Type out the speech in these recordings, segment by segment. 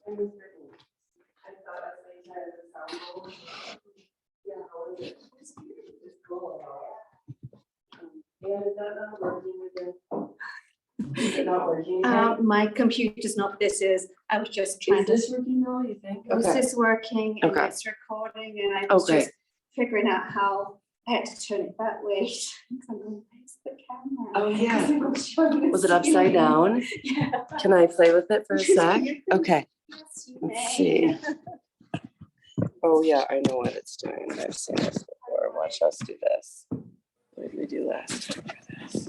I thought I was going to sound. Yeah, how is it? It's cool. And is that not working again? Is it not working again? My computer's not. This is. I was just trying Is this working now, you think? This is working and Okay. it's recording, and I was just figuring out how I had to turn it that way. I'm going, where's the camera? Oh, yeah. Because I'm showing Was it the upside screen. down? Yeah. Can I play with it for a sec? Okay. Yes, you Let's may. see. Oh, yeah, I know what it's doing. I've seen this before. Watch us do this. What did we do last time for this?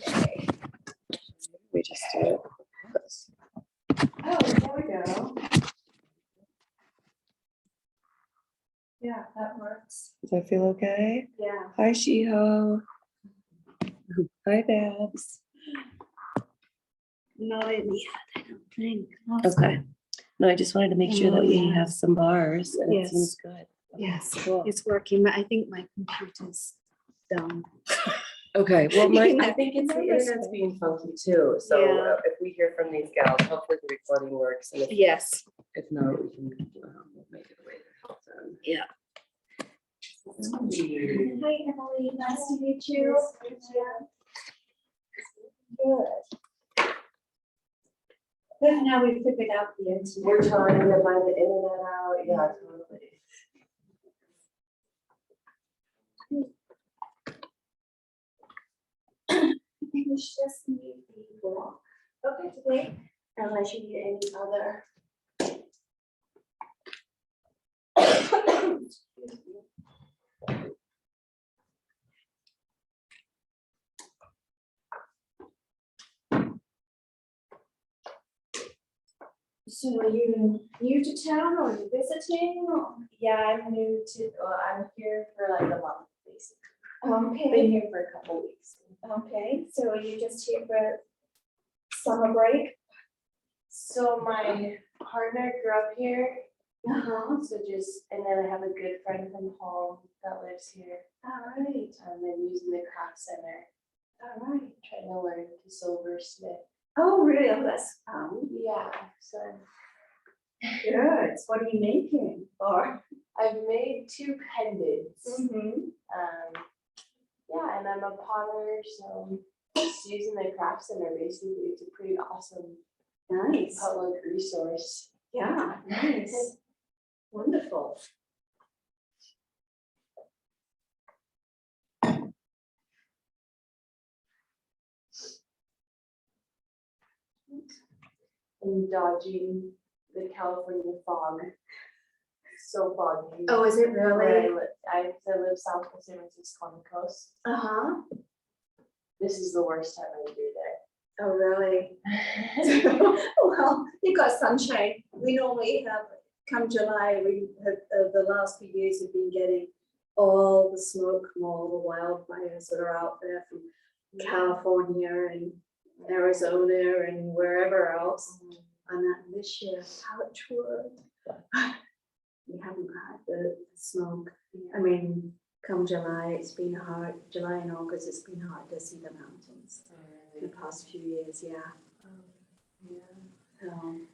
Okay. We just do it. Oh, there we go. Yeah, that works. Does that feel okay? Yeah. Hi, Shiho. Hi, Babs. Not in yet, I don't think. Okay. No, I just wanted to make sure that we Yeah. have some bars and Yes. it seems good. Yes, Cool. it's working, but I think my computer's done. Okay, well, You know, I think it's the never internet's say. being funky too. So Yeah. if we hear from these gals, hopefully the recording works. And Yes. if not, we can we'll make it away. Yeah. Hi, Emily. Nice to meet you. Good. Good. Now we figured out the internet. We're trying to find the internet out. Yeah, totally. I think we should just need the block. Okay, today, unless you need any other. Excuse me. So are you new to town or are you visiting? Or? Yeah, I'm new to, I'm here for like a month, basically. Been Okay, here for a couple weeks. okay, so are you just here for summer break? So my partner grew up here, Uh-huh, so just, and then I have a good friend from home that lives here. all right, I'm using the craft center, all right. trying to learn to silversmith. Oh, really? Oh, that's, Yeah, so good. What are you making? Or? I've made 2 pendants. Mm-hmm. Yeah, and I'm a potter, so just using the craft center basically. It's a pretty awesome Nice. public resource. Yeah, nice. Wonderful. And dodging the California fog. So foggy. Oh, is it Where really? I live south of San Francisco on the coast. Uh-huh. This is the worst time of year there. Oh, really? Well, you got sunshine. We normally have come July, we have, the last few years have been getting all the smoke from all the wildfires that are out there from California and Arizona and wherever else. And that this year, touch wood, we haven't had the smoke. I mean, come July, it's been hard. July and August, it's been hard to see the mountains in the past few years. Yeah. Yeah. So,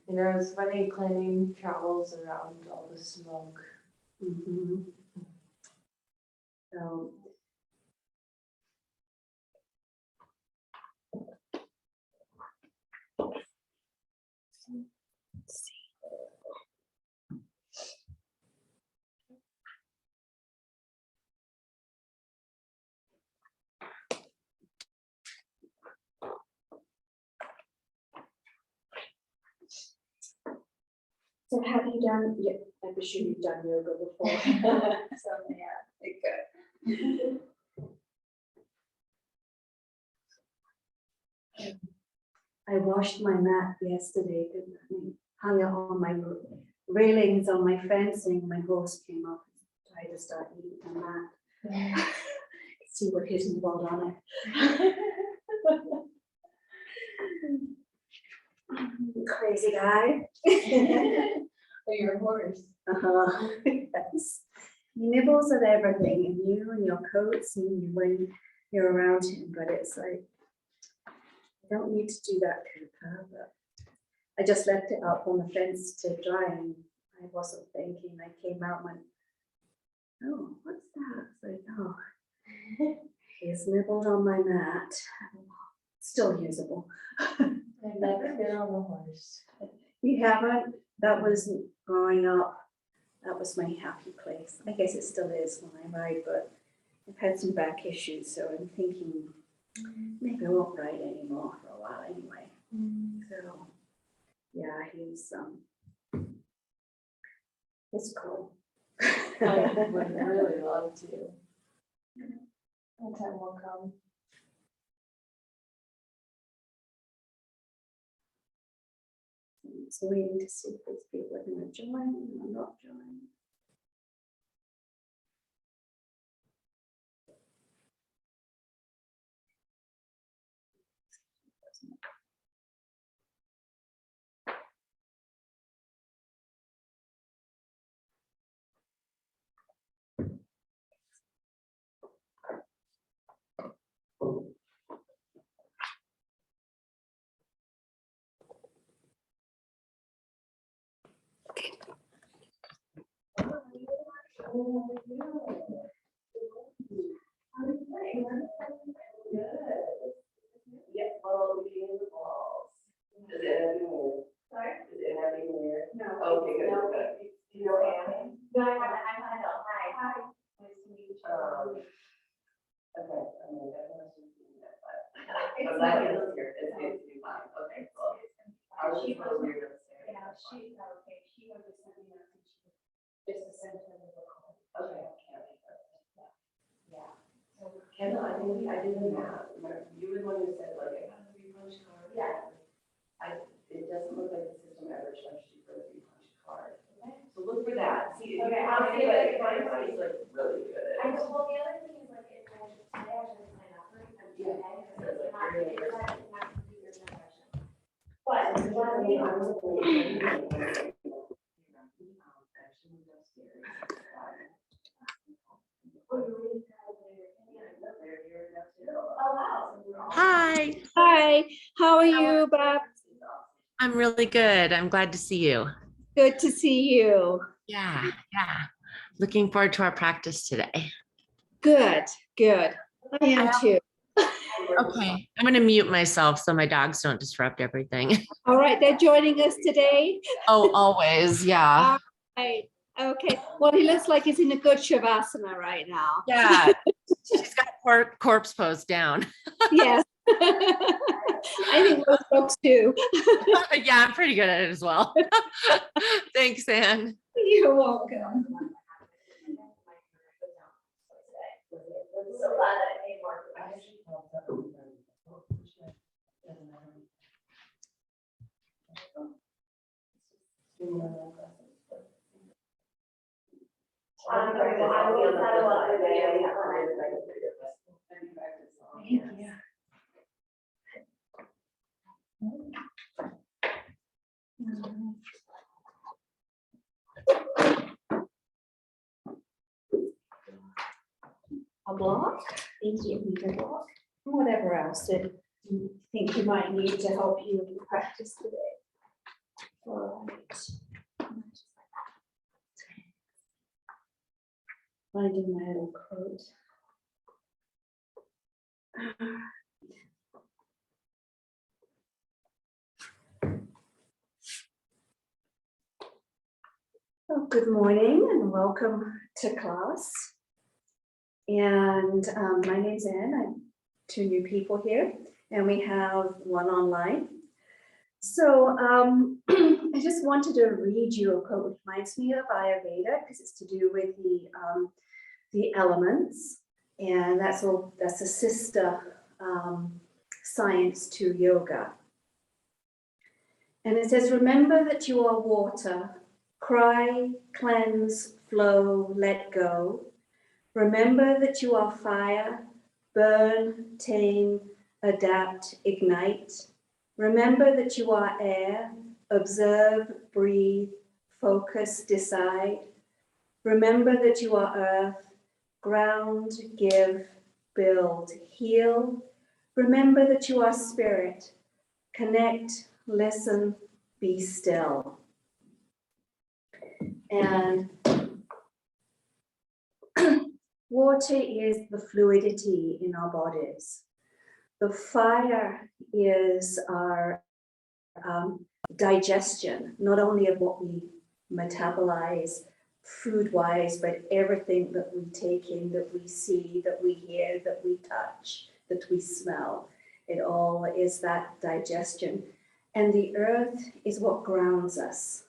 You know, it's funny claiming travels around all the smoke. mhm. So, so have you done? Yeah, I'm sure you've done yoga before. So yeah, good. I washed my mat yesterday, hung it on my railings on my fencing. My horse came up and tried to start eating the mat. See what his involved on it. Crazy guy. Your horse. Yes. He nibbles at everything, and you and your coats and when you're around him, but it's like, I don't need to do that to her, but I just left it up on the fence to dry and I wasn't thinking. I came out and went, oh, what's that? It's like, oh, he's nibbled on my mat. Still usable. I've never been on a horse. You haven't? That was growing up. That was my happy place. I guess it still is when I ride, but I've had some back issues, so I'm thinking maybe I won't ride anymore for a while anyway. So yeah, it's cool. I would really love to. One time will come. So waiting to see if these people are going to join or not join. Yeah, well, we came the balls. Is it anything weird? Sorry? Is it anything weird? No. Okay, good, good. Do you know Annie? No, I'm Untitled. Hi. Hi. Nice to meet you. Okay, I mean, I don't know if you've seen that, but I'm glad you're here. It's good to be fine. Okay, cool. I was just supposed to be upstairs. Yeah, she's okay. She was just sending us and she just to send her the book. Okay. Yeah. Kendall, I think I did the math. You were the one who said like, I got a 3-punch card. Yeah. It doesn't look like the system ever charged you for a 3-punch card. Okay. So look for that. See, Okay, I'll I'll see see like, it. my body's like really good at I it. know, well, the other thing is like, if I just, today I just sign up for it. Yeah. It's not computer generation. But But, I was actually upstairs. oh, wow. Hi, Hi, how are you, Bob? I'm really good. I'm glad to see you. Good to see you. Yeah. Looking forward to our practice today. Good. I am too. Okay, I'm going to mute myself so my dogs don't disrupt everything. All right, they're joining us today. Oh, always. Yeah. Right. Okay. Well, he looks like he's in a good shavasana right now. Yeah. She's got corpse pose down. Yes. I think those folks too. Yeah, I'm pretty good at it as well. Thanks, Anne. You're welcome. So glad that it made more. I will settle up with you. Thank you. A block? Thank you, need a block. Whatever else that you think you might need to help you with your practice today. All right. Finding my little coat. Oh, good morning and welcome to class. And my name's Anne. I'm 2 new people here, and we have 1 online. So I just wanted to read you a quote which reminds me of Ayurveda because it's to do with the elements, and that's a sister science to yoga. And it says, remember that you are water. Cry, cleanse, flow, let go. Remember that you are fire, burn, tame, adapt, ignite. Remember that you are air, observe, breathe, focus, decide. Remember that you are earth, ground, give, build, heal. Remember that you are spirit, connect, listen, be still. And water is the fluidity in our bodies. The fire is our digestion, not only of what we metabolize food-wise, but everything that we take in, that we see, that we hear, that we touch, that we smell. It all is that digestion. And the earth is what grounds us.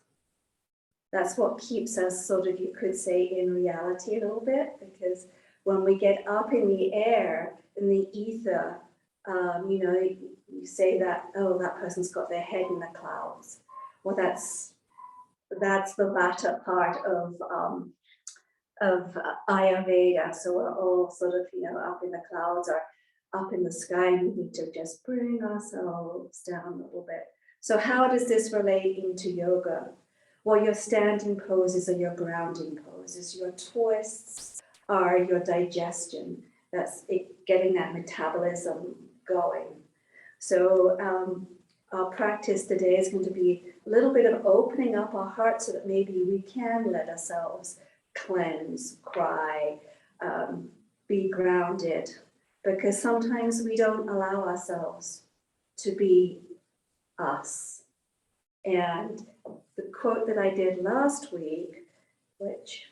That's what keeps us sort of, you could say, in reality a little bit, because when we get up in the air, in the ether, you know, you say that, oh, that person's got their head in the clouds. Well, that's the latter part of Ayurveda. So we're all sort of, you know, up in the clouds or up in the sky. We need to just bring ourselves down a little bit. So how does this relate into yoga? Well, your standing poses are your grounding poses. Your twists are your digestion. That's it, getting that metabolism going. So our practice today is going to be a little bit of opening up our heart so that maybe we can let ourselves cleanse, cry, be grounded, because sometimes we don't allow ourselves to be us. And the quote that I did last week, which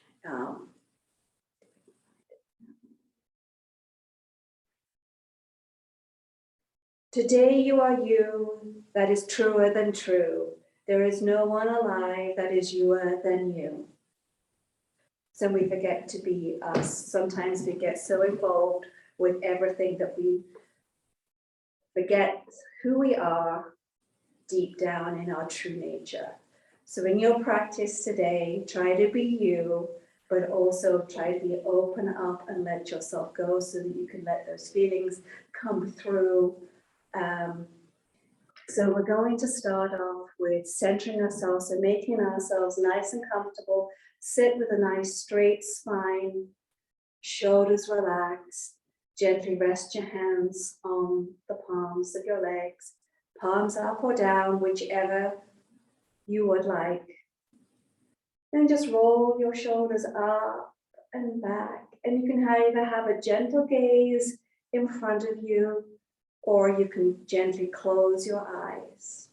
today you are you, that is truer than true. There is no one alive that is youer than you. So we forget to be us. Sometimes we get so involved with everything that we forget who we are deep down in our true nature. So in your practice today, try to be you, but also try to be open up and let yourself go so that you can let those feelings come through. So we're going to start off with centering ourselves and making ourselves nice and comfortable. Sit with a nice straight spine, shoulders relaxed. Gently rest your hands on the palms of your legs, palms up or down, whichever you would like. Then just roll your shoulders up and back. And you can either have a gentle gaze in front of you, or you can gently close your eyes.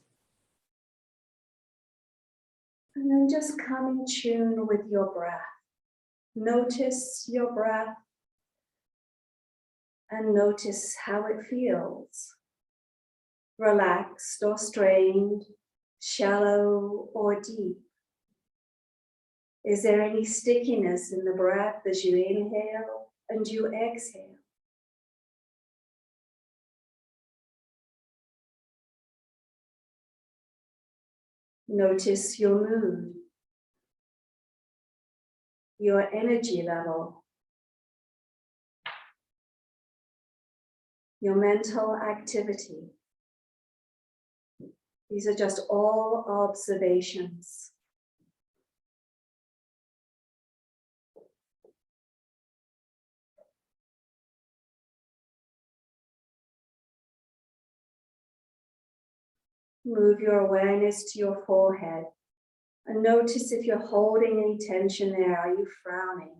And then just come in tune with your breath. Notice your breath and notice how it feels. Relaxed or strained, shallow or deep. Is there any stickiness in the breath as you inhale and you exhale? Notice your mood. your energy level, your mental activity. These are just all observations. Move your awareness to your forehead and notice if you're holding any tension there. Are you frowning?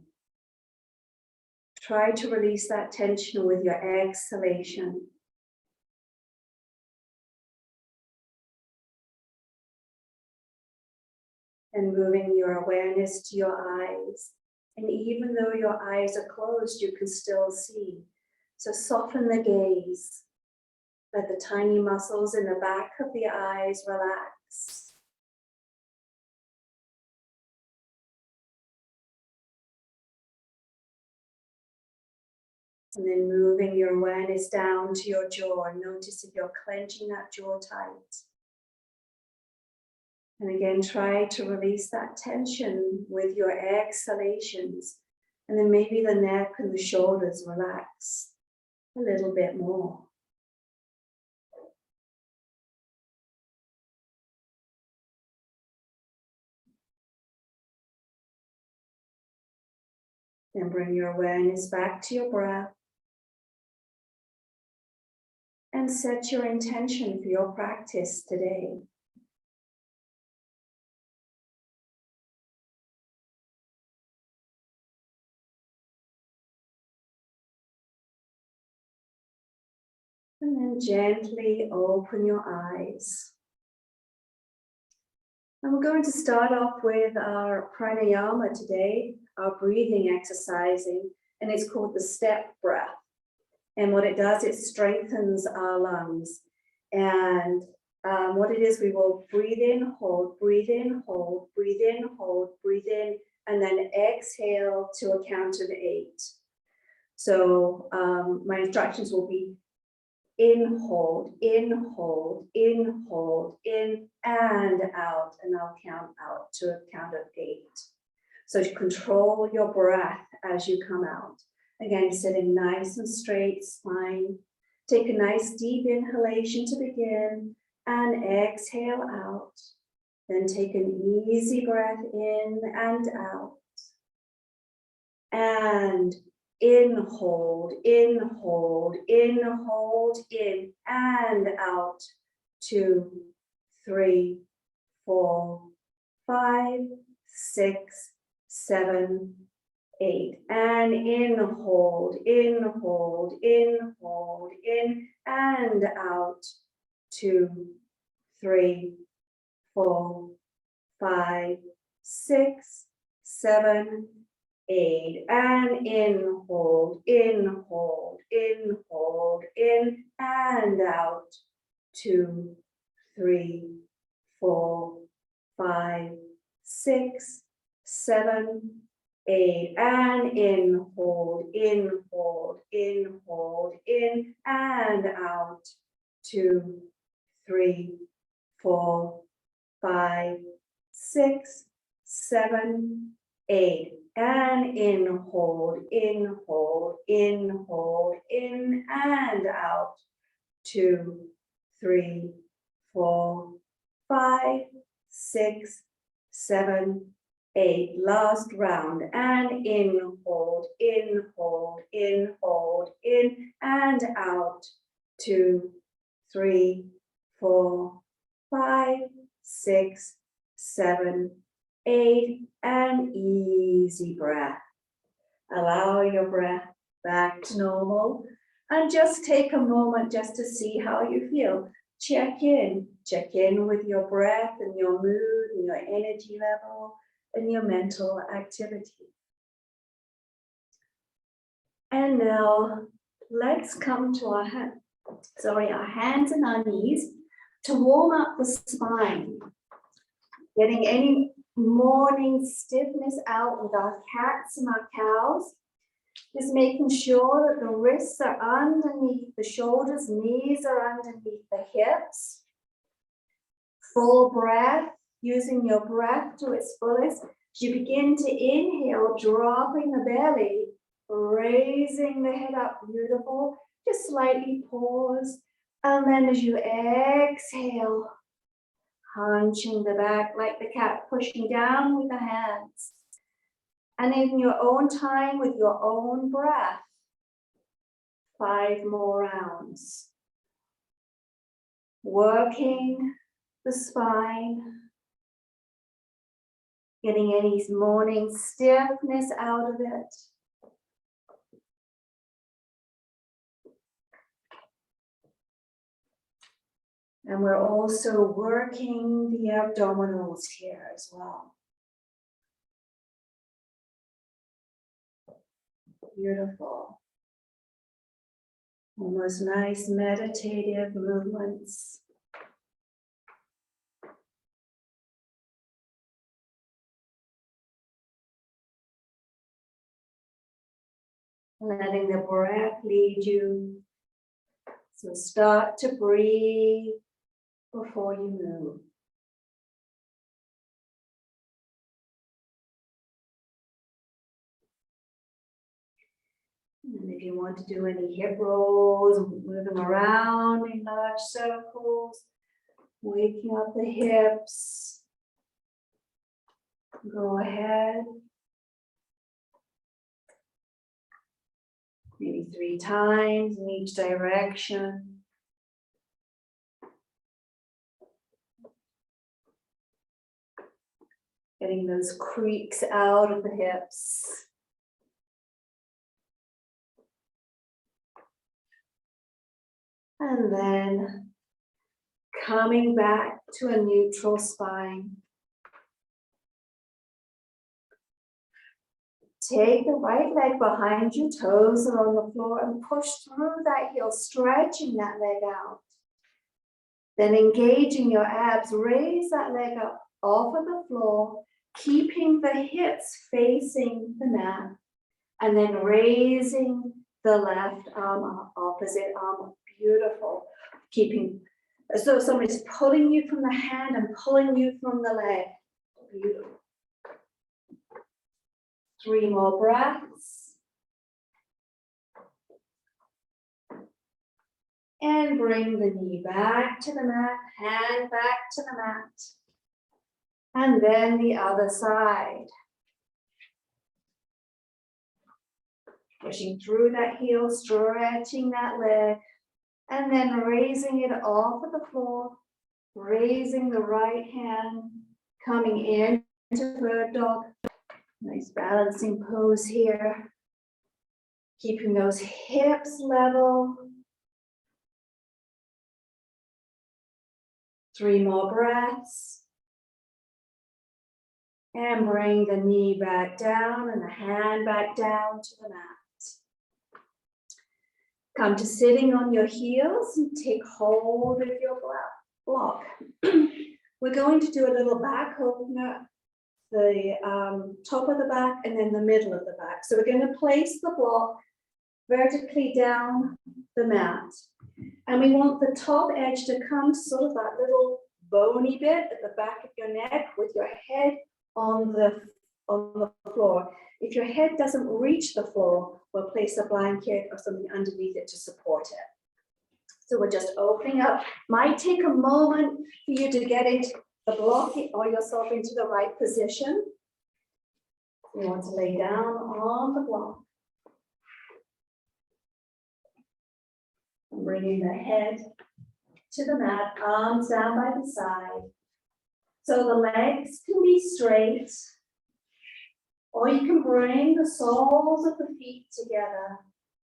Try to release that tension with your exhalation. And moving your awareness to your eyes. And even though your eyes are closed, you can still see. So soften the gaze. Let the tiny muscles in the back of the eyes relax. And then moving your awareness down to your jaw, and notice if you're clenching that jaw tight. And again, try to release that tension with your exhalations. And then maybe the neck and the shoulders relax a little bit more. Then bring your awareness back to your breath. And set your intention for your practice today. And then gently open your eyes. And we're going to start off with our pranayama today, our breathing exercising, and it's called the step breath. And what it does, it strengthens our lungs. And what it is, we will breathe in, hold, breathe in, hold, breathe in, hold, breathe in, and then exhale to a count of 8. So my instructions will be in, hold, in, hold, in, hold, in, and out. And I'll count out to a count of 8. So to control your breath as you come out. Again, sitting nice and straight spine. Take a nice deep inhalation to begin and exhale out. Then take an easy breath in and out. And in, hold, in, hold, in, hold, in, and out. 2, 3, 4, 5, 6, 7, 8. And in, hold, in, hold, in, hold, in, and out. 2, 3, 4, 5, 6, 7, 8. And in, hold, in, hold, in, hold, in, and out. 2, 3, 4, 5, 6, 7, 8. And in, hold, in, hold, in, hold, in, and out. 2, 3, 4, 5, 6, 7, 8. And in, hold, in, hold, in, hold, in, and out. 2, 3, 4, 5, 6, 7, 8. Last round. And in, hold, in, hold, in, hold, in, and out. 2, 3, 4, 5, 6, 7, 8. And easy breath. Allow your breath back to normal. And just take a moment just to see how you feel. Check in with your breath and your mood and your energy level and your mental activity. And now let's come to our hands and our knees to warm up the spine. Getting any morning stiffness out with our cats and our cows. Just making sure that the wrists are underneath the shoulders, knees are underneath the hips. Full breath, using your breath to its fullest. As you begin to inhale, dropping the belly, raising the head up, beautiful. Just slightly pause. And then as you exhale, hunching the back like the cat, pushing down with the hands. And in your own time, with your own breath, 5 more rounds. Working the spine, getting any morning stiffness out of it. And we're also working the abdominals here as well. Beautiful. Almost nice meditative movements. Letting the breath lead you. So start to breathe before you move. And if you want to do any hip rolls, move them around in large circles, waking up the hips. Go ahead. Maybe 3 times in each direction. Getting those creaks out of the hips. And then coming back to a neutral spine. Take the right leg behind you, toes are on the floor, and push through that heel, stretching that leg out. Then engaging your abs, raise that leg up off of the floor, keeping the hips facing the mat, and then raising the left arm up, opposite arm up. Beautiful. Keeping as though somebody's pulling you from the hand and pulling you from the leg. Beautiful. 3 more breaths. And bring the knee back to the mat, hand back to the mat. And then the other side. Pushing through that heel, stretching that leg, and then raising it off of the floor, raising the right hand, coming into bird dog. Nice balancing pose here. Keeping those hips level. 3 more breaths. And bring the knee back down and the hand back down to the mat. Come to sitting on your heels and take hold of your block. We're going to do a little back opener, the top of the back and then the middle of the back. So we're going to place the block vertically down the mat. And we want the top edge to come to sort of that little bony bit at the back of your neck with your head on the floor. If your head doesn't reach the floor, we'll place a blanket or something underneath it to support it. So we're just opening up. Might take a moment for you to get into the block or yourself into the right position. You want to lay down on the block. And bringing the head to the mat, arms down by the side. So the legs can be straight, or you can bring the soles of the feet together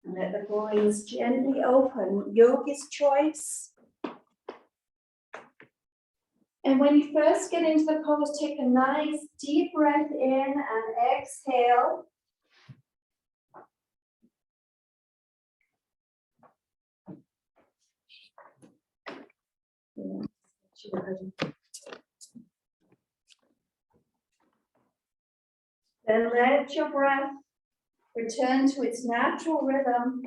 and let the groins gently open. Yogi's choice. And when you first get into the pose, take a nice deep breath in and exhale. Then let your breath return to its natural rhythm.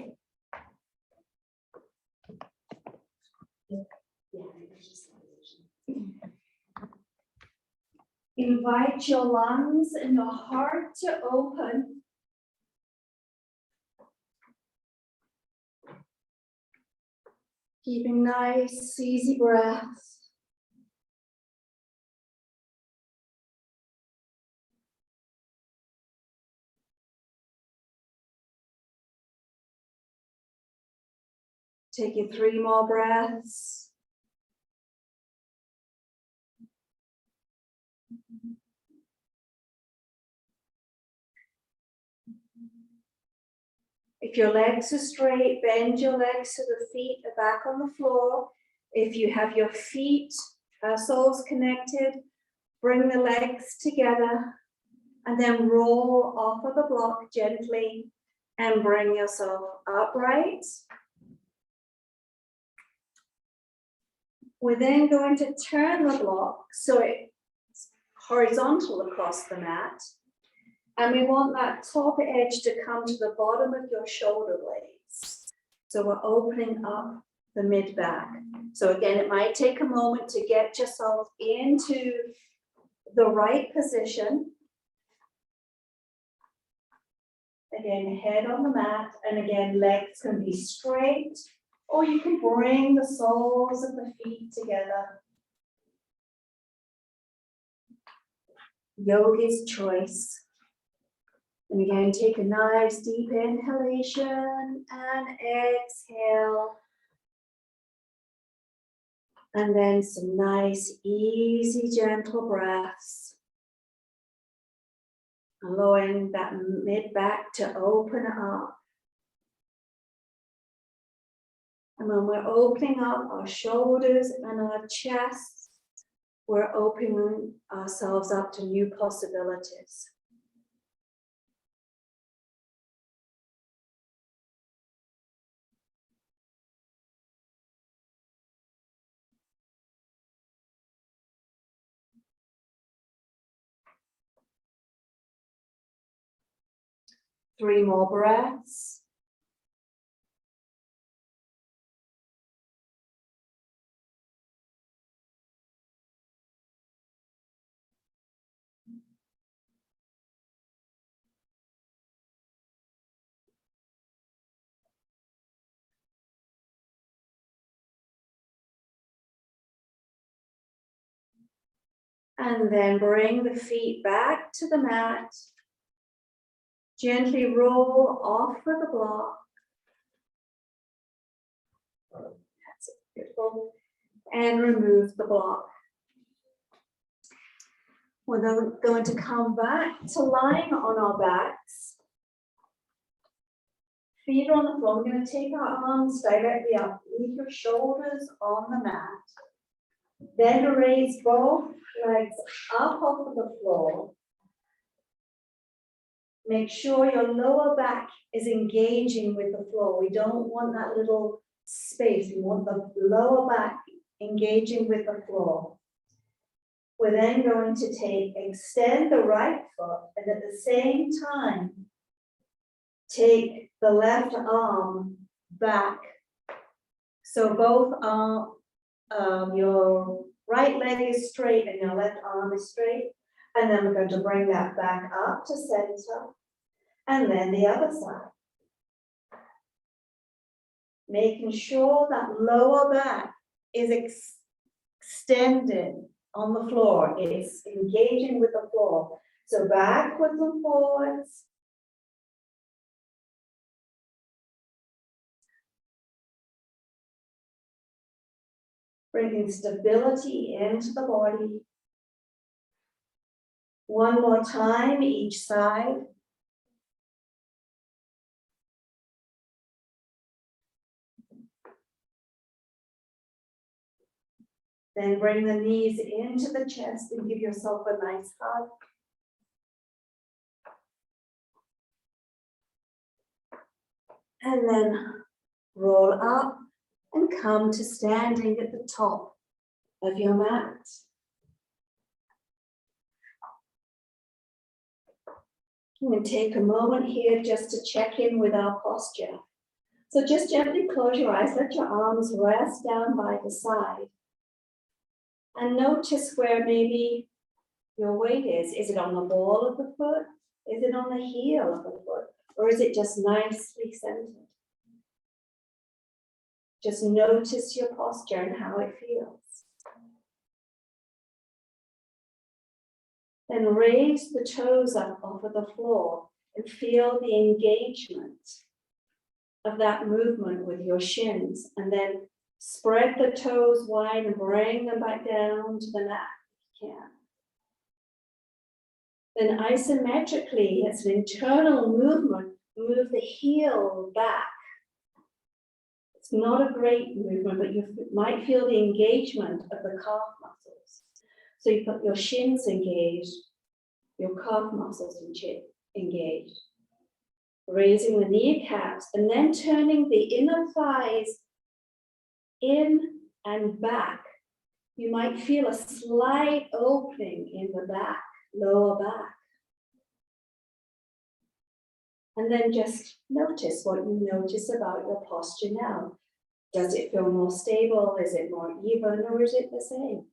Invite your lungs and your heart to open. Keeping nice, easy breaths. Taking 3 more breaths. If your legs are straight, bend your legs so the feet are back on the floor. If you have your feet, soles connected, bring the legs together and then roll off of the block gently and bring yourself upright. We're then going to turn the block so it's horizontal across the mat. And we want that top edge to come to the bottom of your shoulder blades. So we're opening up the mid back. So again, it might take a moment to get yourself into the right position. Again, head on the mat, and again, legs can be straight, or you can bring the soles of the feet together. Yogi's choice. And again, take a nice deep inhalation and exhale. And then some nice, easy, gentle breaths. Allowing that mid back to open up. And when we're opening up our shoulders and our chests, we're opening ourselves up to new possibilities. Three more breaths. And then bring the feet back to the mat. Gently roll off of the block. That's beautiful. And remove the block. We're then going to come back to lying on our backs. Feet on the floor. We're going to take our arms directly up. Leave your shoulders on the mat. Then raise both legs up off of the floor. Make sure your lower back is engaging with the floor. We don't want that little space. We want the lower back engaging with the floor. We're then going to extend the right foot, and at the same time, take the left arm back. So both your right leg is straight and your left arm is straight. And then we're going to bring that back up to center. And then the other side. Making sure that lower back is extended on the floor. It's engaging with the floor. So backwards and forwards. Bringing stability into the body. One more time each side. Then bring the knees into the chest and give yourself a nice hug. And then roll up and come to standing at the top of your mat. I'm going to take a moment here just to check in with our posture. So just gently close your eyes, let your arms rest down by the side. And notice where maybe your weight is. Is it on the ball of the foot? Is it on the heel of the foot? Or is it just nicely centered? Just notice your posture and how it feels. Then raise the toes up off of the floor and feel the engagement of that movement with your shins. And then spread the toes wide and bring them back down to the mat if you can. Then isometrically, it's an internal movement, move the heel back. It's not a great movement, but you might feel the engagement of the calf muscles. So you put your shins engaged, your calf muscles engaged. Raising the kneecaps and then turning the inner thighs in and back. You might feel a slight opening in the back, lower back. And then just notice what you notice about your posture now. Does it feel more stable? Is it more even, or is it the same?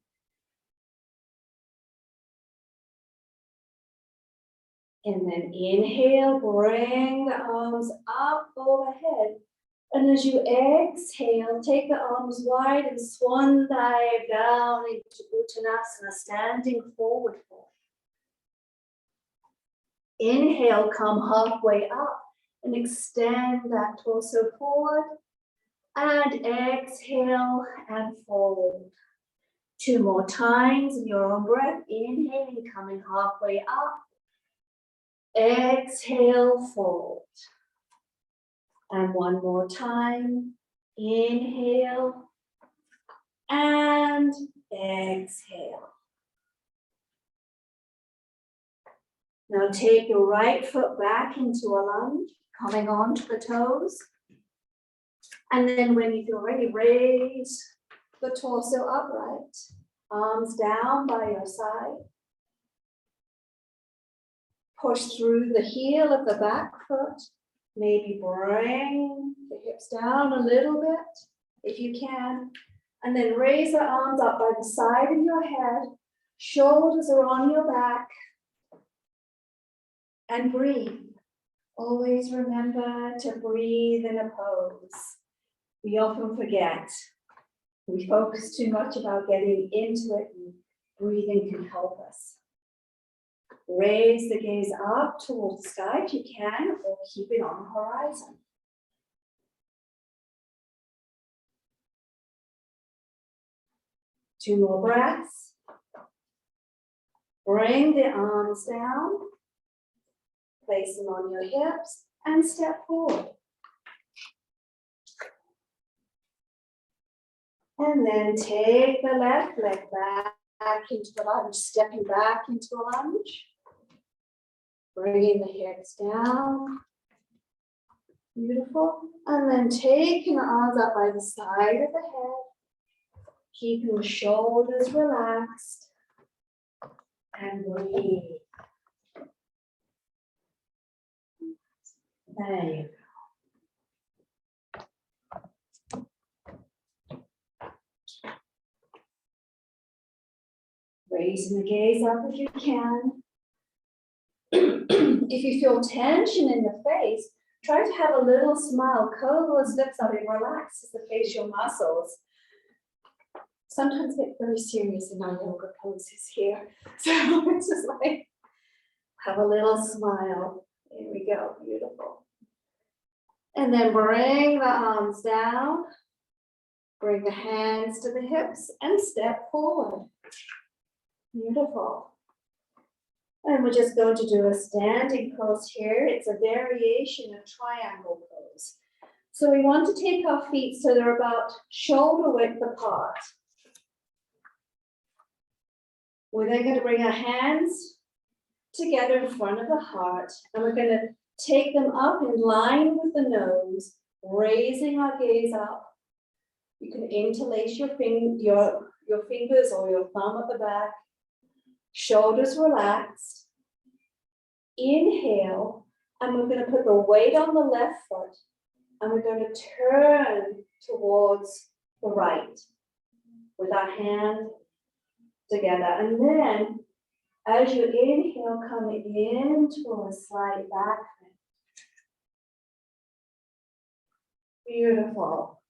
And then inhale, bring the arms up overhead. And as you exhale, take the arms wide and swan dive down into Uttanasana, standing forward fold. Inhale, come halfway up and extend that torso forward. And exhale and fold. 2 more times in your own breath. Inhaling, coming halfway up. Exhale, fold. And 1 more time. Inhale and exhale. Now take your right foot back into a lunge, coming onto the toes. And then when you feel ready, raise the torso upright, arms down by your side. Push through the heel of the back foot. Maybe bring the hips down a little bit, if you can. And then raise the arms up by the side of your head. Shoulders are on your back. And breathe. Always remember to breathe in a pose. We often forget. We focus too much about getting into it, and breathing can help us. Raise the gaze up towards the sky if you can, or keep it on the horizon. Two more breaths. Bring the arms down. Place them on your hips and step forward. And then take the left leg back into the lunge, stepping back into a lunge. Bringing the hips down. Beautiful. And then taking the arms up by the side of the head. Keeping the shoulders relaxed. And breathe. There you go. Raising the gaze up if you can. If you feel tension in the face, try to have a little smile. Curl those lips up. It relaxes the facial muscles. Sometimes get very serious in our yoga poses here. So it's just like, have a little smile. There we go. Beautiful. And then bring the arms down. Bring the hands to the hips and step forward. Beautiful. And we're just going to do a standing pose here. It's a variation of triangle pose. So we want to take our feet so they're about shoulder width apart. We're then going to bring our hands together in front of the heart, and we're going to take them up in line with the nose, raising our gaze up. You can interlace your fingers or your thumb at the back. Shoulders relaxed. Inhale, and we're going to put the weight on the left foot, and we're going to turn towards the right with our hand together. And then As you inhale, coming into a slight back bend. Beautiful.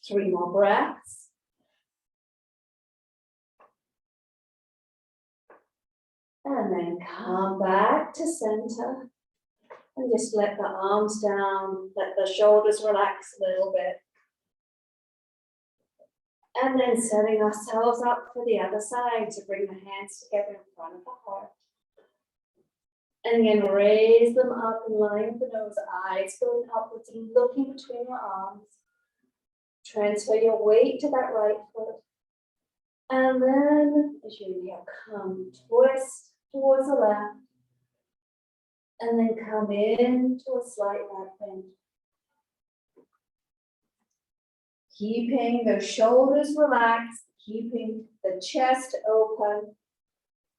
Three more breaths. And then come back to center. And just let the arms down, let the shoulders relax a little bit. And then setting ourselves up for the other side to bring the hands together in front of the heart. And again, raise them up in line with the nose, eyes going upwards and looking between your arms. Transfer your weight to that right foot. And then, as you inhale, come twist towards the left. And then come into a slight back bend. Keeping the shoulders relaxed, keeping the chest open.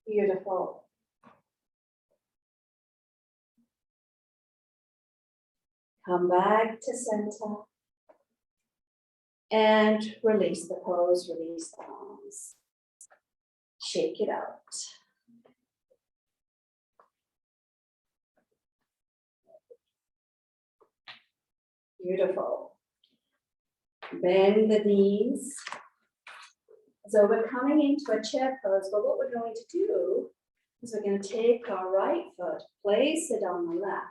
Beautiful. Come back to center. And release the pose, release the arms. Shake it out. Beautiful. Bend the knees. So we're coming into a chair pose, but what we're going to do is we're going to take our right foot, place it on the left.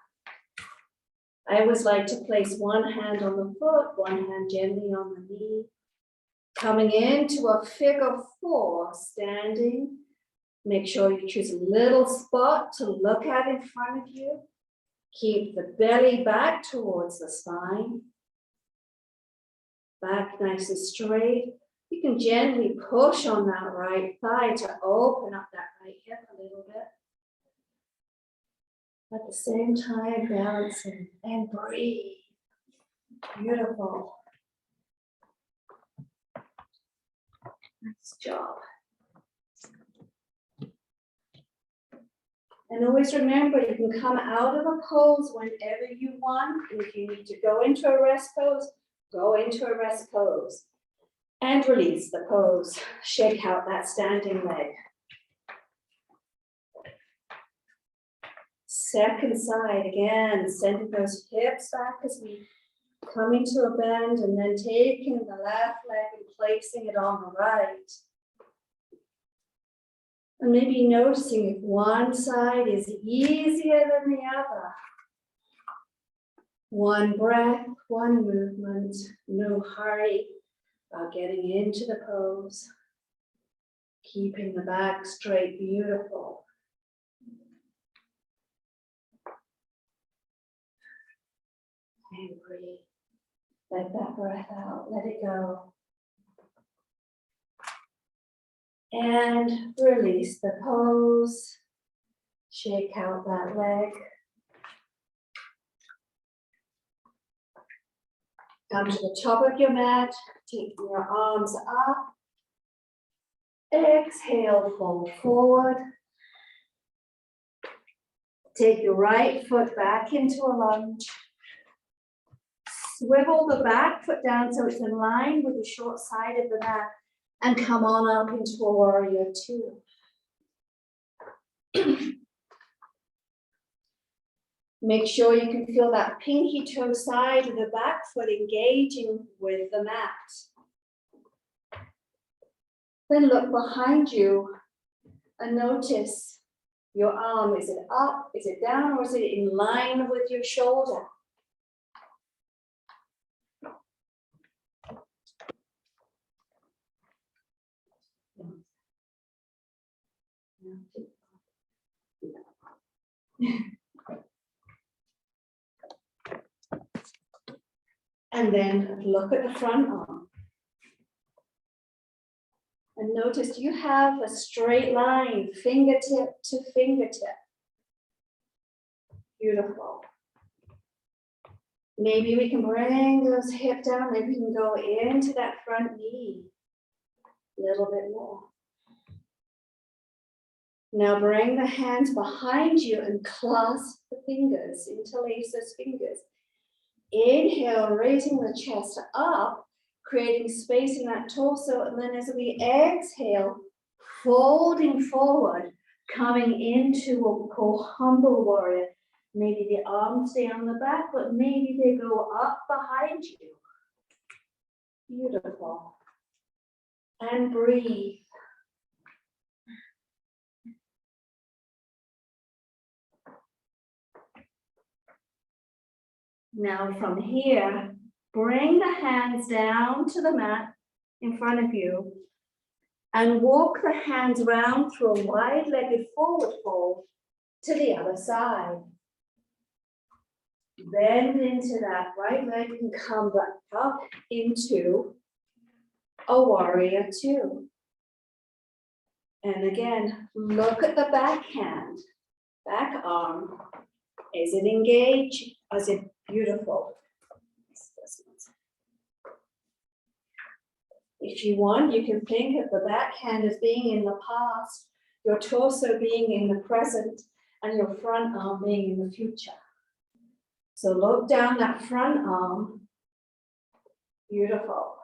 I always like to place one hand on the foot, one hand gently on the knee. Coming into a figure four, standing. Make sure you choose a little spot to look at in front of you. Keep the belly back towards the spine. Back nice and straight. You can gently push on that right thigh to open up that right hip a little bit. At the same time, balancing and breathe. Beautiful. Nice job. And always remember, you can come out of a pose whenever you want. And if you need to go into a rest pose, go into a rest pose. And release the pose. Shake out that standing leg. Second side, again, sending those hips back as we come into a bend, and then taking the left leg and placing it on the right. And maybe noticing if one side is easier than the other. One breath, one movement, no hurry about getting into the pose. Keeping the back straight, beautiful. And breathe. Let that breath out, let it go. And release the pose. Shake out that leg. Come to the top of your mat, taking your arms up. Exhale, fold forward. Take your right foot back into a lunge. Swivel the back foot down so it's in line with the short side of the mat, and come on up into a warrior two. Make sure you can feel that pinky toe side of the back foot engaging with the mat. Then look behind you and notice your arm. Is it up, is it down, or is it in line with your shoulder? And then look at the front arm. And notice you have a straight line, fingertip to fingertip. Beautiful. Maybe we can bring those hips down. Maybe we can go into that front knee a little bit more. Now bring the hands behind you and clasp the fingers, interlace those fingers. Inhale, raising the chest up, creating space in that torso. And then as we exhale, folding forward, coming into what we call humble warrior. Maybe the arms stay on the back, but maybe they go up behind you. Beautiful. And breathe. Now from here, bring the hands down to the mat in front of you and walk the hands round through a wide-legged forward fold to the other side. Bend into that right leg and come back up into a warrior two. And again, look at the back hand, back arm. Is it engaged? Is it beautiful? If you want, you can think of the back hand as being in the past, your torso being in the present, and your front arm being in the future. So look down that front arm. Beautiful.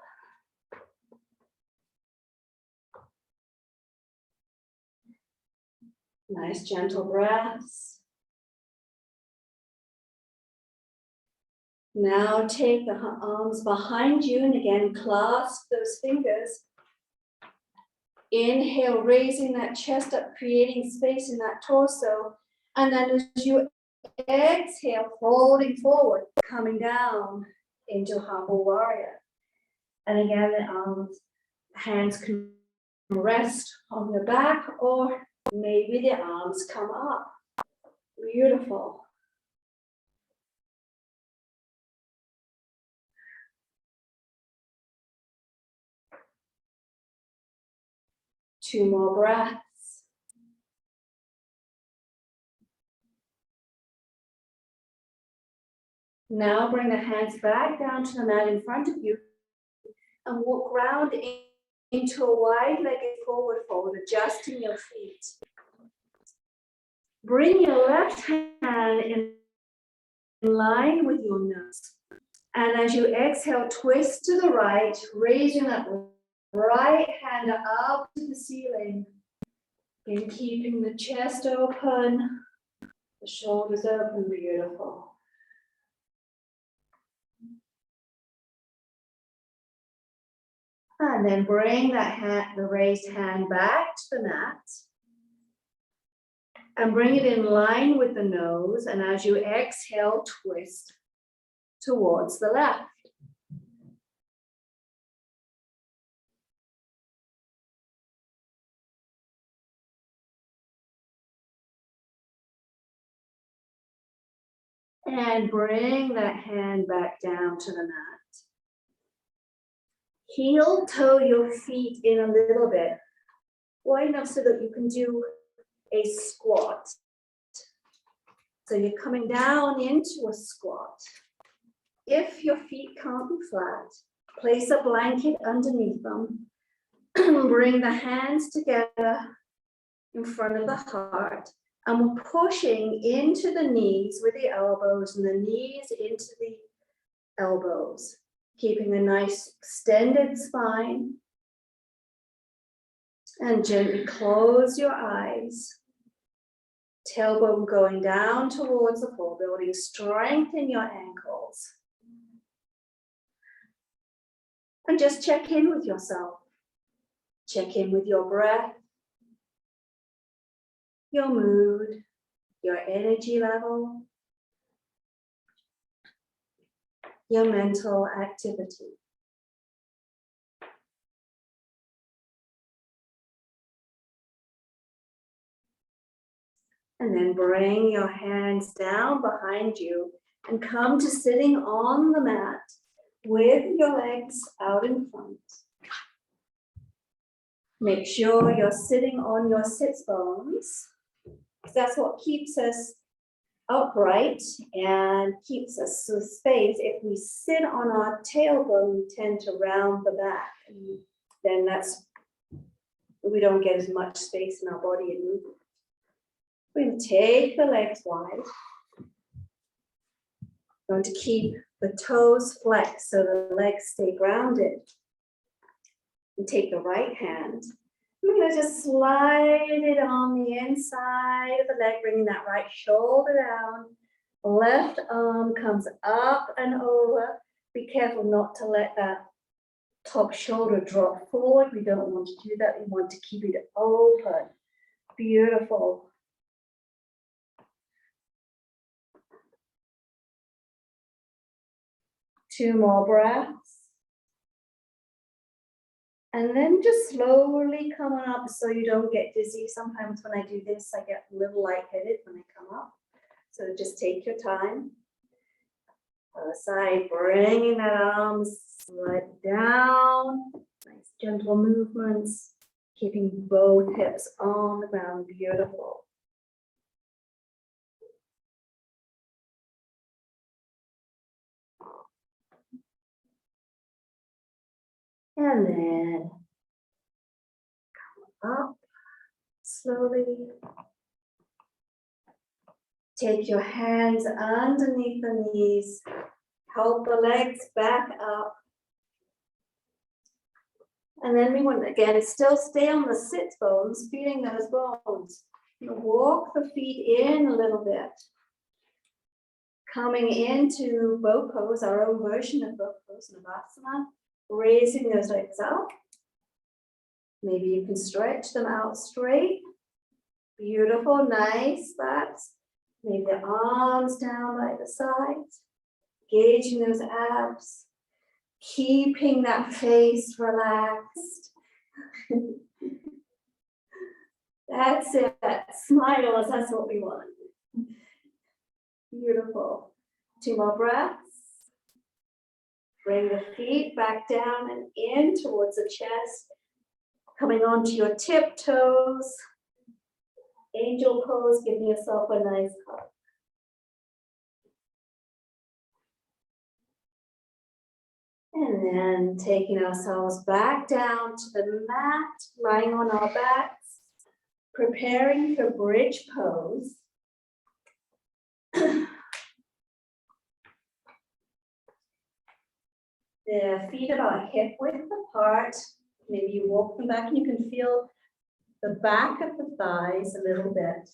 Nice gentle breaths. Now take the arms behind you and again clasp those fingers. Inhale, raising that chest up, creating space in that torso. And then as you exhale, folding forward, coming down into humble warrior. And again, the hands can rest on your back, or maybe the arms come up. Beautiful. Two more breaths. Now bring the hands back down to the mat in front of you and walk round into a wide-legged forward fold, adjusting your feet. Bring your left hand in line with your nose. And as you exhale, twist to the right, raising that right hand up to the ceiling. And keeping the chest open, the shoulders open, beautiful. And then bring that hand, the raised hand back to the mat. And bring it in line with the nose. And as you exhale, twist towards the left. And bring that hand back down to the mat. Heel toe your feet in a little bit, wide enough so that you can do a squat. So you're coming down into a squat. If your feet can't be flat, place a blanket underneath them. Bring the hands together in front of the heart. And we're pushing into the knees with the elbows and the knees into the elbows. Keeping a nice extended spine. And gently close your eyes. Tailbone going down towards the floor, building strength in your ankles. And just check in with yourself. Check in with your breath, your mood, your energy level, your mental activity. And then bring your hands down behind you and come to sitting on the mat with your legs out in front. Make sure you're sitting on your sits bones, because that's what keeps us upright and keeps us with space. If we sit on our tailbone, we tend to round the back, and then we don't get as much space in our body and movement. We're going to take the legs wide. We're going to keep the toes flex so the legs stay grounded. And take your right hand. We're going to just slide it on the inside of the leg, bringing that right shoulder down. Left arm comes up and over. Be careful not to let that top shoulder drop forward. We don't want to do that. We want to keep it open. Beautiful. Two more breaths. And then just slowly come on up so you don't get dizzy. Sometimes when I do this, I get a little lightheaded when I come up. So just take your time. Other side, bringing that arm slide down. Nice gentle movements. Keeping both hips on the ground. Beautiful. And then come up slowly. Take your hands underneath the knees. Help the legs back up. And then we want to, again, still stay on the sit bones, feeling those bones. Walk the feet in a little bit. Coming into bow pose, our own version of bow pose, Navasana. Raising those legs up. Maybe you can stretch them out straight. Beautiful, nice, that's. Maybe the arms down by the sides. Gauging those abs. Keeping that face relaxed. That's it, smiles, that's what we want. Beautiful. Two more breaths. Bring the feet back down and in towards the chest. Coming onto your tiptoes. Angel pose, giving yourself a nice hug. And then taking ourselves back down to the mat, lying on our backs, preparing for bridge pose. The feet about hip width apart. Maybe you walk them back and you can feel the back of the thighs a little bit.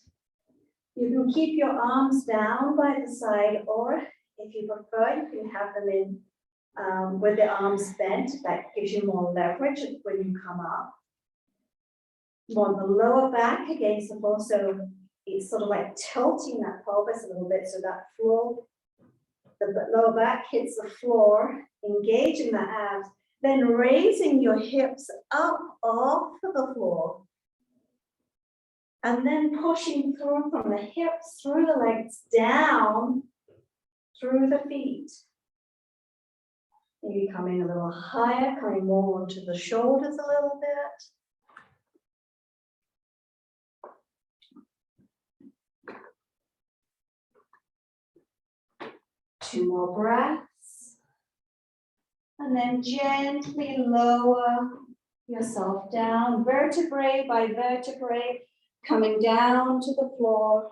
You can keep your arms down by the side, or if you prefer, you can have them in with the arms bent. That gives you more leverage when you come up. Want the lower back against the floor, so it's sort of like tilting that pelvis a little bit so that floor, the lower back hits the floor, engaging the abs, then raising your hips up off of the floor. And then pushing through from the hips, through the legs, down, through the feet. Maybe coming a little higher, coming more onto the shoulders a little bit. Two more breaths. And then gently lower yourself down, vertebrae by vertebrae, coming down to the floor.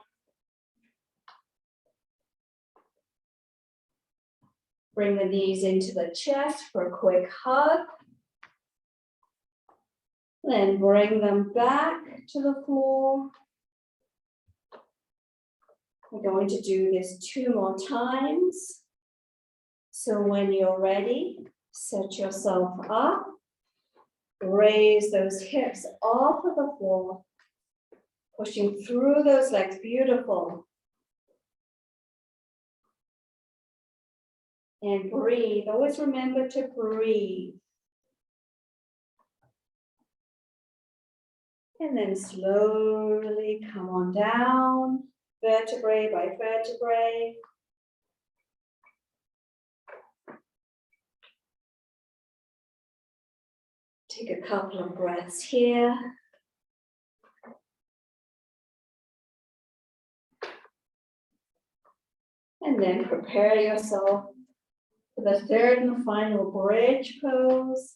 Bring the knees into the chest for a quick hug. Then bring them back to the floor. We're going to do this 2 more times. So when you're ready, set yourself up. Raise those hips off of the floor. Pushing through those legs, beautiful. And breathe, always remember to breathe. And then slowly come on down, vertebrae by vertebrae. Take a couple of breaths here. And then prepare yourself for the third and final bridge pose.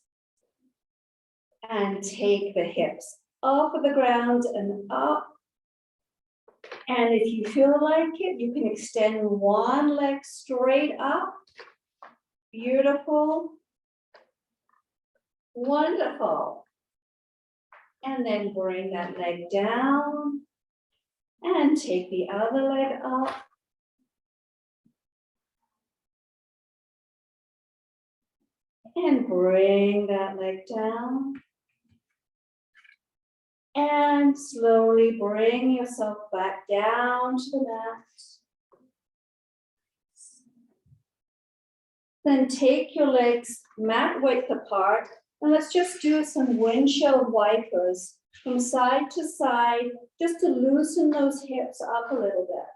And take the hips off of the ground and up. And if you feel like it, you can extend one leg straight up Beautiful. Wonderful. And then bring that leg down and take the other leg up. And bring that leg down. And slowly bring yourself back down to the mat. Then take your legs mat width apart, and let's just do some windshield wipers from side to side, just to loosen those hips up a little bit.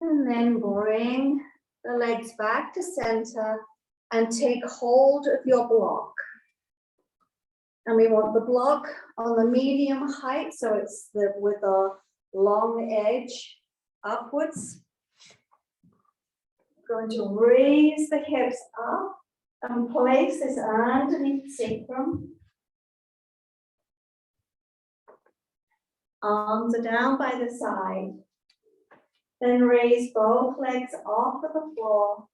And then bring the legs back to center and take hold of your block. And we want the block on the medium height, so it's with a long edge upwards. Going to raise the hips up and place this underneath the sacrum. Arms are down by the side. Then raise both legs off of the floor,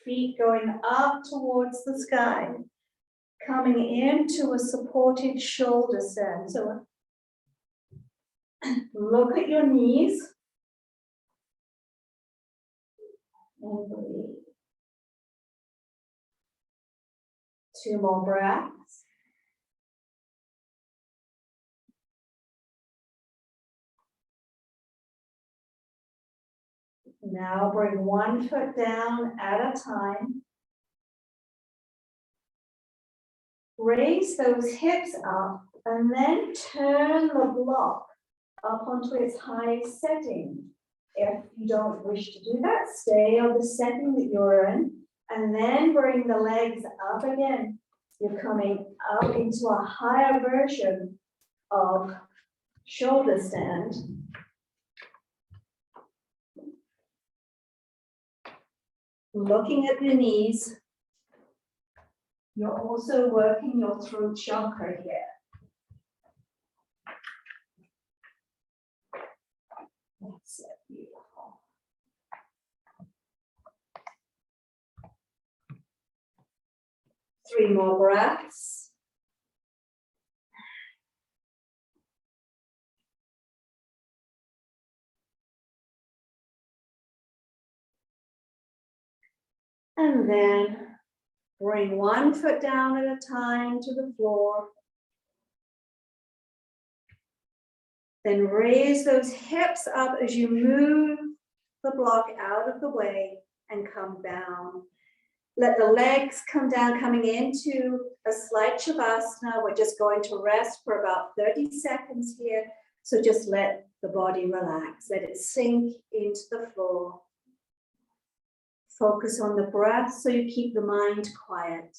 feet going up towards the sky, coming into a supported shoulder stand. So look at your knees. And breathe. 2 more breaths. Now bring one foot down at a time. Raise those hips up and then turn the block up onto its highest setting. If you don't wish to do that, stay on the setting that you're in and then bring the legs up again. You're coming up into a higher version of shoulder stand. Looking at the knees, you're also working your throat chakra here. That's it, beautiful. Three more breaths. And then bring one foot down at a time to the floor. Then raise those hips up as you move the block out of the way and come down. Let the legs come down, coming into a slight shavasana. We're just going to rest for about 30 seconds here. So just let the body relax, let it sink into the floor. Focus on the breath so you keep the mind quiet.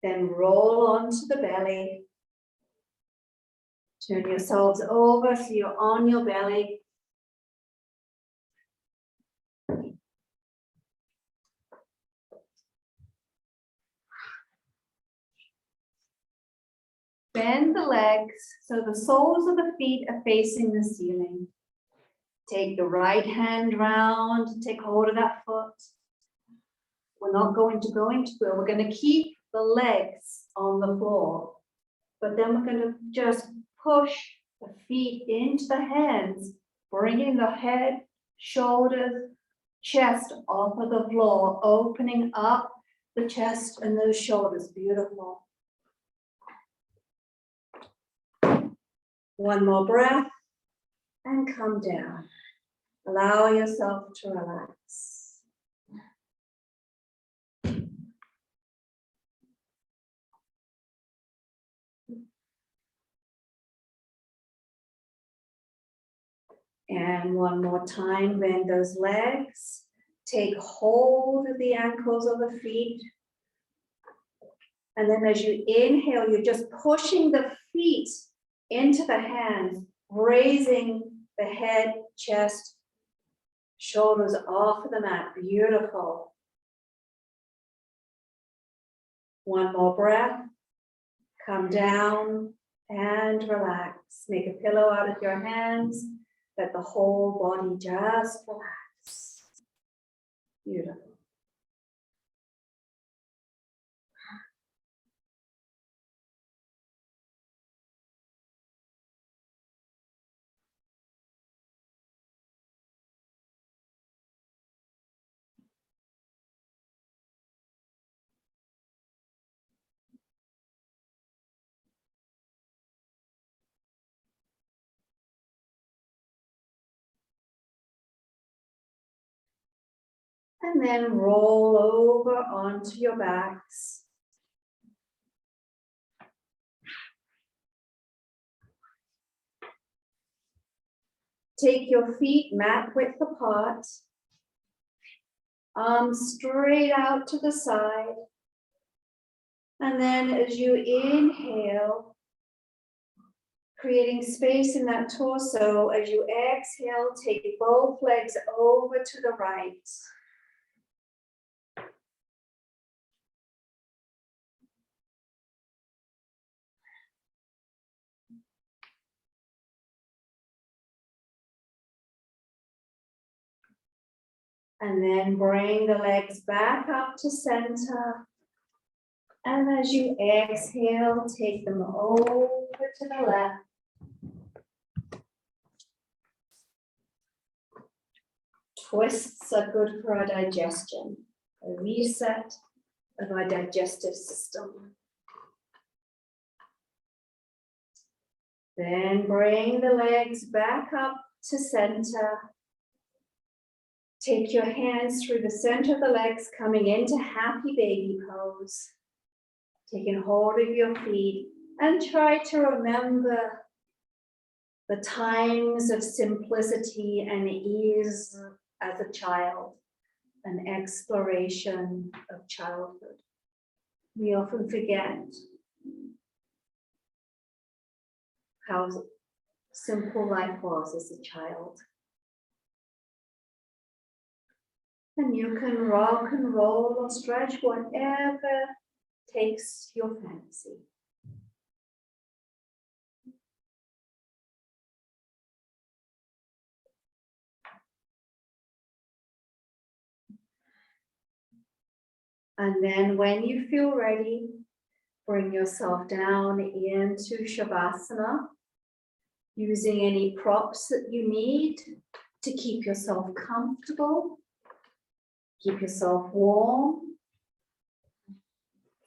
Then roll onto the belly. Turn yourselves over so you're on your belly. Bend the legs so the soles of the feet are facing the ceiling. Take the right hand round, take hold of that foot. We're not going to go into it. We're going to keep the legs on the floor, but then we're going to just push the feet into the hands, bringing the head, shoulders, chest off of the floor, opening up the chest and those shoulders. Beautiful. One more breath and come down. Allow yourself to relax. And one more time, bend those legs. Take hold of the ankles of the feet. And then as you inhale, you're just pushing the feet into the hands, raising the head, chest, shoulders off of the mat. Beautiful. One more breath. Come down and relax. Make a pillow out of your hands. Let the whole body just relax. Beautiful. And then roll over onto your backs. Take your feet mat width apart. Arms straight out to the side. And then as you inhale, creating space in that torso, as you exhale, take both legs over to the right. And then bring the legs back up to center. And as you exhale, take them over to the left. Twists are good for our digestion, a reset of our digestive system. Then bring the legs back up to center. Take your hands through the center of the legs, coming into happy baby pose. Taking hold of your feet and try to remember the times of simplicity and ease as a child, an exploration of childhood. We often forget how simple life was as a child. And you can rock and roll or stretch, whatever takes your fancy. And then when you feel ready, bring yourself down into Shavasana, using any props that you need to keep yourself comfortable, keep yourself warm,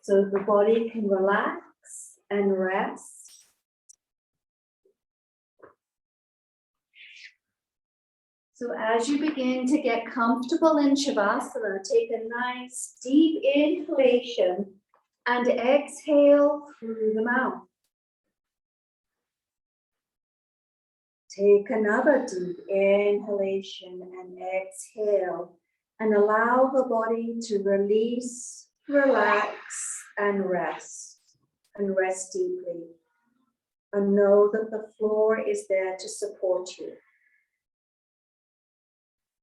so the body can relax and rest. So as you begin to get comfortable in Shavasana, take a nice deep inhalation and exhale through the mouth. Take another deep inhalation and exhale, and allow the body to release, relax, and rest deeply. And know that the floor is there to support you.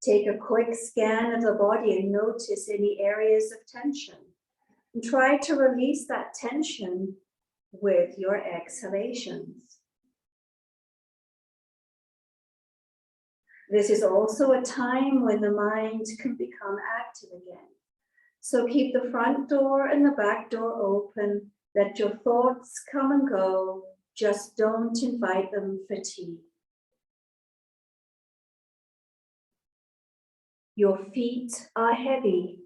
Take a quick scan of the body and notice any areas of tension. And try to release that tension with your exhalations. This is also a time when the mind can become active again. So keep the front door and the back door open. Let your thoughts come and go. Just don't invite them for tea. Your feet are heavy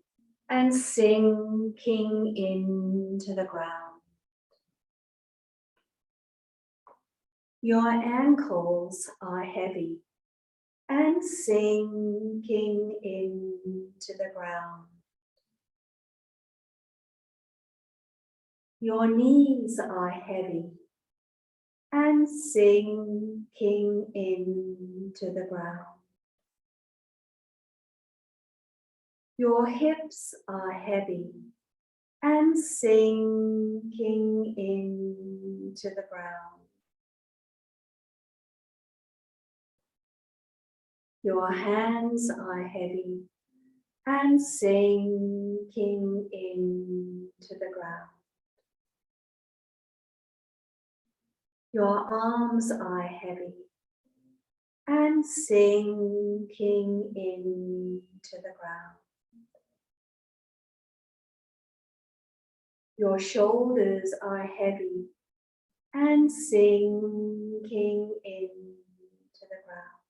and sinking into the ground. Your ankles are heavy and sinking into the ground. Your knees are heavy and sinking into the ground. Your hips are heavy and sinking into the ground. Your hands are heavy and sinking into the ground. Your arms are heavy and sinking into the ground. Your shoulders are heavy and sinking into the ground.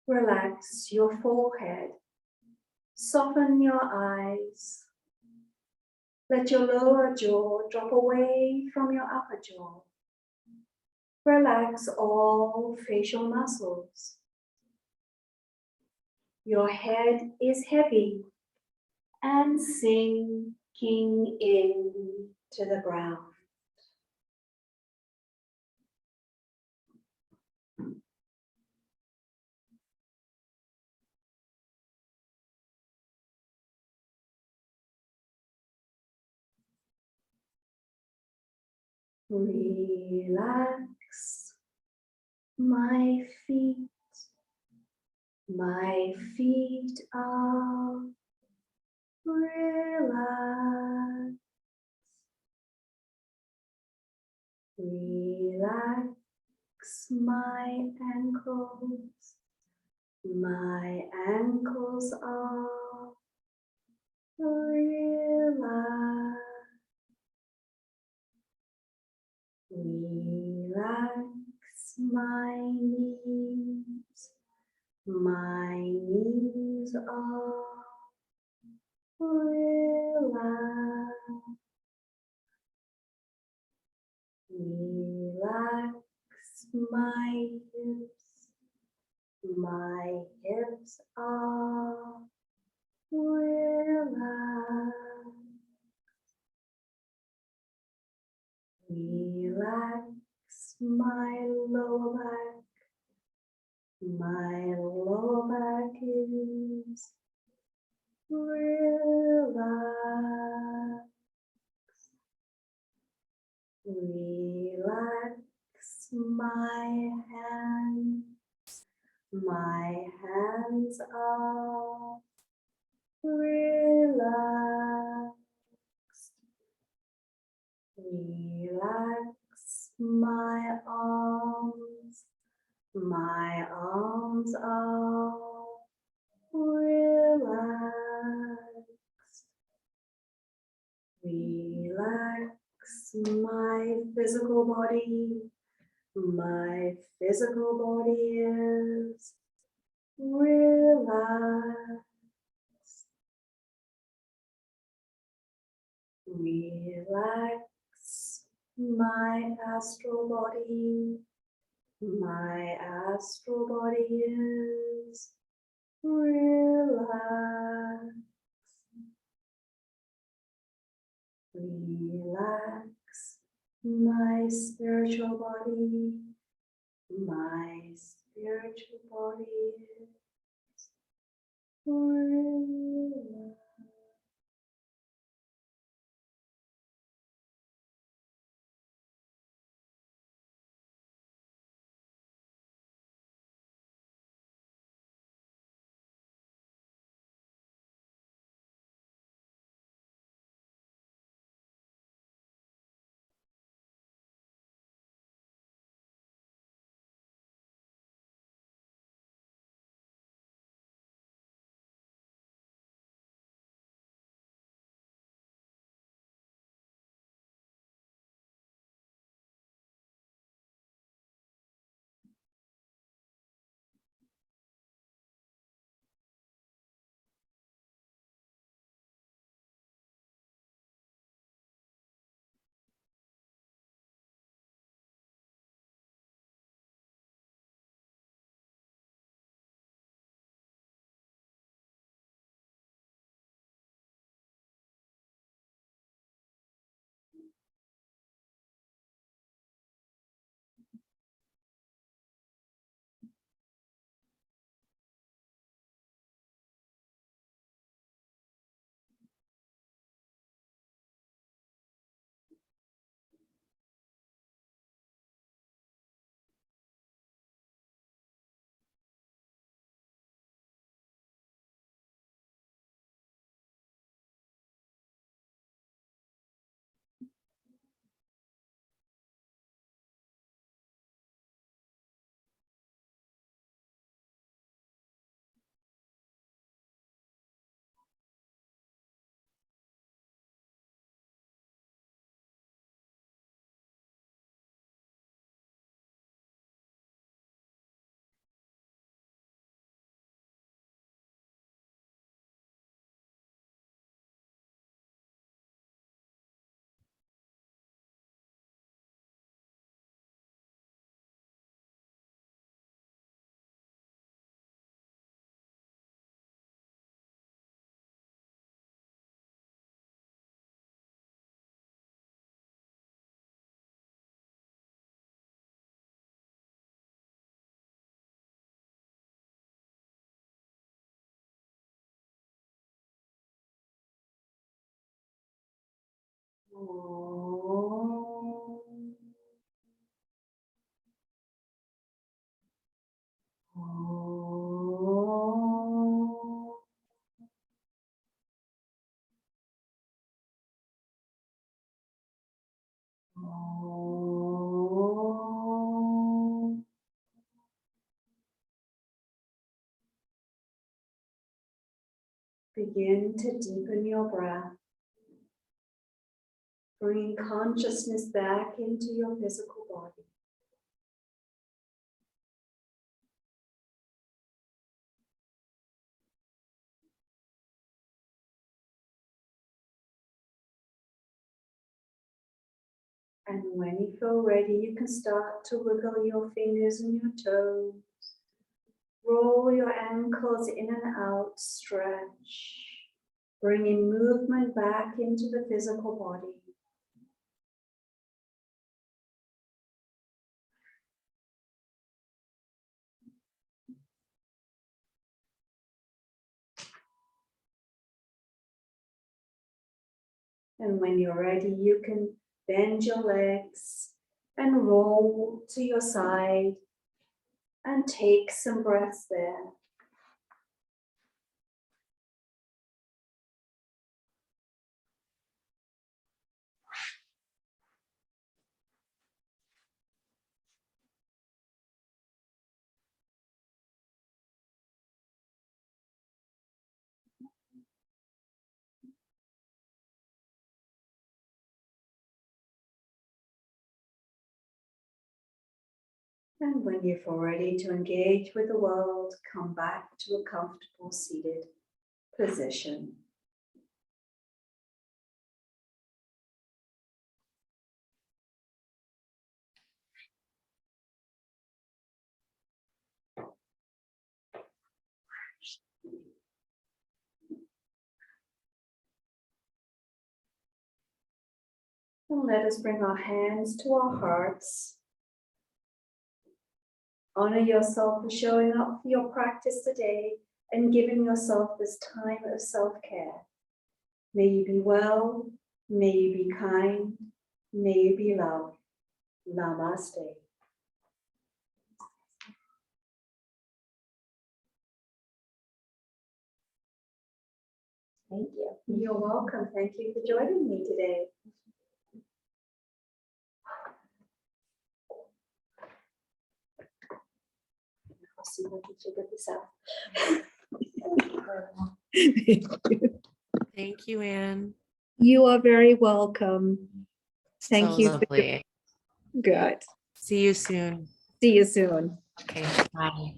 Relax your forehead. Soften your eyes. Let your lower jaw drop away from your upper jaw. Relax all facial muscles. Your head is heavy and sinking into the ground. Relax my feet. My feet are relaxed. Relax my ankles. My ankles are relaxed. Relax my knees. My knees are relaxed. Relax my hips. My hips are relaxed. Relax my lower back. My lower back is relaxed. Relax my hands. My hands are relaxed. Relax my arms. My arms are relaxed. Relax my physical body. My physical body is relaxed. Relax my astral body. My astral body is relaxed. Relax my spiritual body. My spiritual body is relaxed. Begin to deepen your breath, bringing consciousness back into your physical body. And when you feel ready, you can start to wiggle your fingers and your toes. Roll your ankles in and out, stretch, bringing movement back into the physical body. And when you're ready, you can bend your legs and roll to your side and take some breaths there. And when you feel ready to engage with the world, come back to a comfortable seated position. And let us bring our hands to our hearts. Honor yourself for showing up for your practice today and giving yourself this time of self-care. May you be well, may you be kind, may you be loved. Namaste. Thank you. You're welcome. Thank you for joining me today. I'll see if I can figure this out. Thank you, Anne. You are very welcome. Thank So you. lovely. Good. See you soon. See you soon. Okay, bye.